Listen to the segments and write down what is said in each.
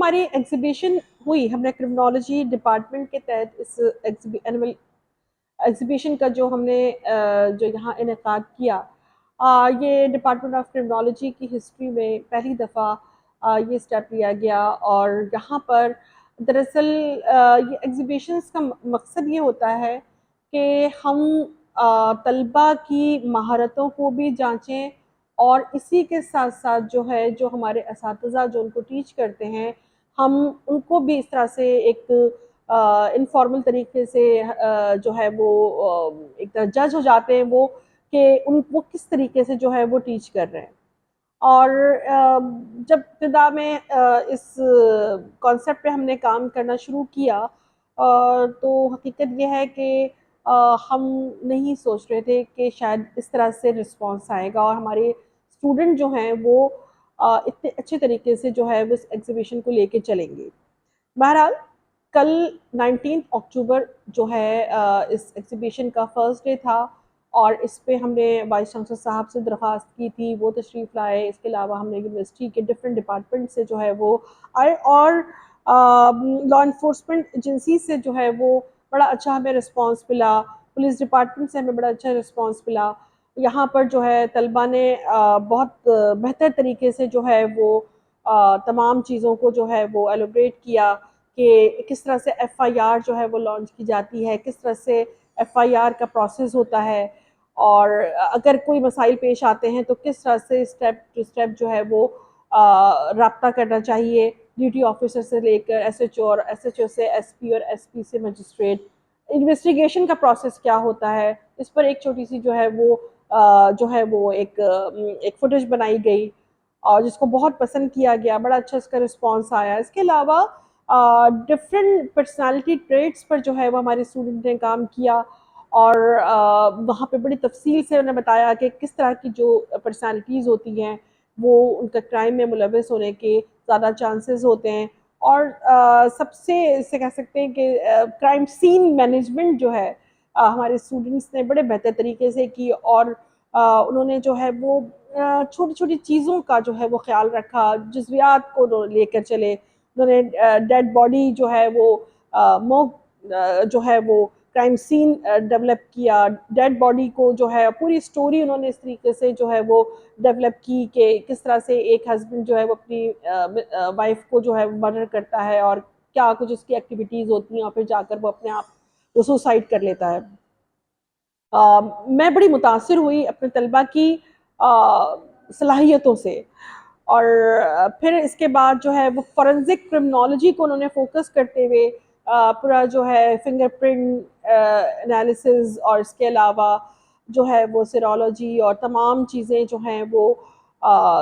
हमारी एग्जीबिशन हुई, हमने क्रिमिनोलॉजी डिपार्टमेंट के तहत इस एनुअल एग्जीबिशन का जो हमने जो यहाँ इनेकाद किया, ये डिपार्टमेंट ऑफ क्रिमिनोलॉजी की हिस्ट्री में पहली दफ़ा ये स्टेप लिया गया। और यहाँ पर दरअसल ये एग्जीबिशंस का मकसद ये होता है कि हम तलबा की महारतों को भी जांचें, और इसी के साथ साथ जो है जो हमारे असातिज़ा जो उनको टीच करते हैं, हम उनको भी इस तरह से एक इनफॉर्मल तरीके से जो है वो एक तरह जज हो जाते हैं वो कि वो किस तरीके से जो है वो टीच कर रहे हैं। और जब इब्तिदा में इस कॉन्सेप्ट पे हमने काम करना शुरू किया, तो हकीकत ये है कि हम नहीं सोच रहे थे कि शायद इस तरह से रिस्पॉन्स आएगा और हमारे स्टूडेंट जो हैं वो इतने अच्छे तरीके से जो है वो इस एग्जीबिशन को लेके चलेंगे। बहरहाल कल 19 अक्टूबर जो है इस एग्जीबिशन का फर्स्ट डे था, और इस पे हमने वाइस चांसलर साहब से दरख्वास्त की थी, वो तशरीफ़ लाए। इसके अलावा हमने यूनिवर्सिटी के डिफरेंट डिपार्टमेंट से जो है वो आए, और लॉ इन्फोर्समेंट एजेंसी से जो है वो बड़ा अच्छा हमें रिस्पांस मिला, पुलिस डिपार्टमेंट से हमें बड़ा अच्छा रिस्पांस मिला। यहाँ पर जो है तलबा ने बहुत बेहतर तरीके से जो है वो तमाम चीज़ों को जो है वो एलोब्रेट किया कि किस तरह से एफआईआर जो है वो लॉन्च की जाती है, किस तरह से एफआईआर का प्रोसेस होता है, और अगर कोई मसाइल पेश आते हैं तो किस तरह से स्टेप टू स्टेप जो है वो राब्ता करना चाहिए, ड्यूटी ऑफिसर से लेकर एसएचओ, और एसएचओ से एसपी, और एसपी से मजिस्ट्रेट। इन्वेस्टिगेशन का प्रोसेस क्या होता है, इस पर एक छोटी सी जो है वो जो है वो एक फुटेज बनाई गई, और जिसको बहुत पसंद किया गया, बड़ा अच्छा इसका रिस्पांस आया। इसके अलावा डिफरेंट पर्सनालिटी ट्रेट्स पर जो है वो हमारे स्टूडेंट ने काम किया, और वहाँ पे बड़ी तफसील से उन्हें बताया कि किस तरह की जो पर्सनालिटीज़ होती हैं वो उनका क्राइम में मुलविस होने के ज़्यादा चांसेस होते हैं। और सबसे इसे कह सकते हैं कि क्राइम सीन मैनेजमेंट जो है हमारे स्टूडेंट्स ने बड़े बेहतर तरीके से की, और उन्होंने जो है वो छोटी छोटी चीज़ों का जो है वो ख्याल रखा, जज्बियात को लेकर चले। उन्होंने डेड बॉडी जो है वो जो है वो क्राइम सीन डेवलप किया, डेड बॉडी को जो है पूरी स्टोरी उन्होंने इस तरीके से जो है वो डेवलप की कि किस तरह से एक हस्बैंड जो है वो अपनी वाइफ को जो है मर्डर करता है, और क्या कुछ उसकी एक्टिविटीज़ होती हैं, और फिर जाकर वो अपने आप वो सुसाइड कर लेता है। मैं बड़ी मुतासिर हुई अपने तलबा की सलाहियतों से, और फिर इसके बाद जो है वो फॉरेंसिक क्रिमिनोलॉजी को उन्होंने फोकस करते हुए पूरा जो है फिंगरप्रिंट एनालिसिस, और इसके अलावा जो है वो सीरोलॉजी और तमाम चीज़ें जो हैं वो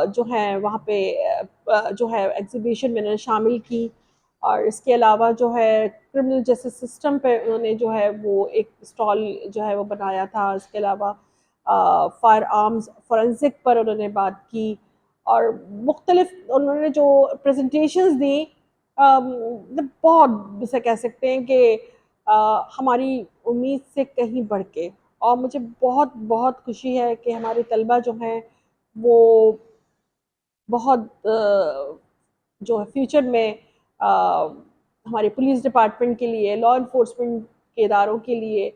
जो हैं वहाँ पे जो है एग्जीबिशन में उन्होंने शामिल की। और इसके अलावा जो है क्रिमिनल जस्टिस सिस्टम पे उन्होंने जो है वो एक स्टॉल जो है वो बनाया था। इसके अलावा फायर आर्म्स फॉरेंसिक पर उन्होंने बात की, और मुख्तलिफ उन्होंने जो प्रेजेंटेशंस दी, बहुत जिसे कह सकते हैं कि हमारी उम्मीद से कहीं बढ़ के। और मुझे बहुत बहुत खुशी है कि हमारे तलबा जो हैं वो बहुत जो है फ्यूचर में हमारे पुलिस डिपार्टमेंट के लिए, लॉ इन्फोर्समेंट के इदारों के लिए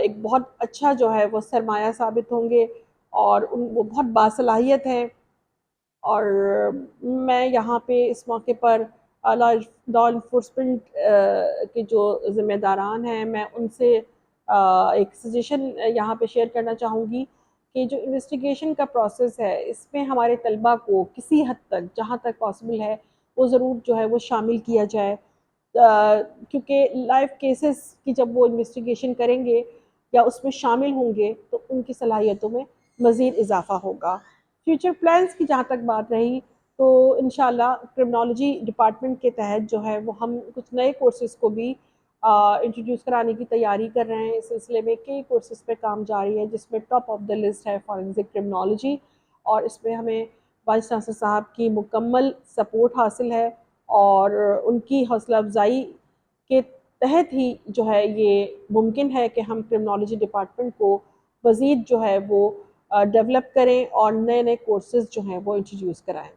एक बहुत अच्छा जो है वो सरमाया साबित होंगे, और वो बहुत बासलाहियत हैं। और मैं यहाँ पे इस मौके पर लॉ इन्फोर्समेंट के जो ज़िम्मेदारान हैं, मैं उनसे एक सजेशन यहाँ पे शेयर करना चाहूँगी कि जो इन्वेस्टिगेशन का प्रोसेस है, इसमें हमारे तलबा को किसी हद तक, जहाँ तक पॉसिबल है, वो ज़रूर जो है वो शामिल किया जाए, क्योंकि लाइव केसेस की जब वो इन्वेस्टिगेशन करेंगे या उसमें शामिल होंगे तो उनकी सलाहियतों में मज़ीद इजाफ़ा होगा। फ्यूचर प्लान्स की जहाँ तक बात रही, तो इंशाल्लाह क्रिमिनोलॉजी डिपार्टमेंट के तहत जो है वो हम कुछ नए कोर्सेज़ को भी इंट्रोड्यूस कराने की तैयारी कर रहे हैं। इस सिलसिले में कई कोर्सेज़ पे काम जारी है, जिसमें टॉप ऑफ द लिस्ट है फॉरेंसिक क्रिमिनोलॉजी, और इसमें हमें वाइस चांसलर साहब की मुकम्मल सपोर्ट हासिल है, और उनकी हौसला अफजाई के तहत ही जो है ये मुमकिन है कि हम क्रिमिनोलॉजी डिपार्टमेंट को मज़ीद जो है वो डेवलप करें और नए नए कोर्सेज़ जो हैं वो इंट्रोड्यूस कराएँ।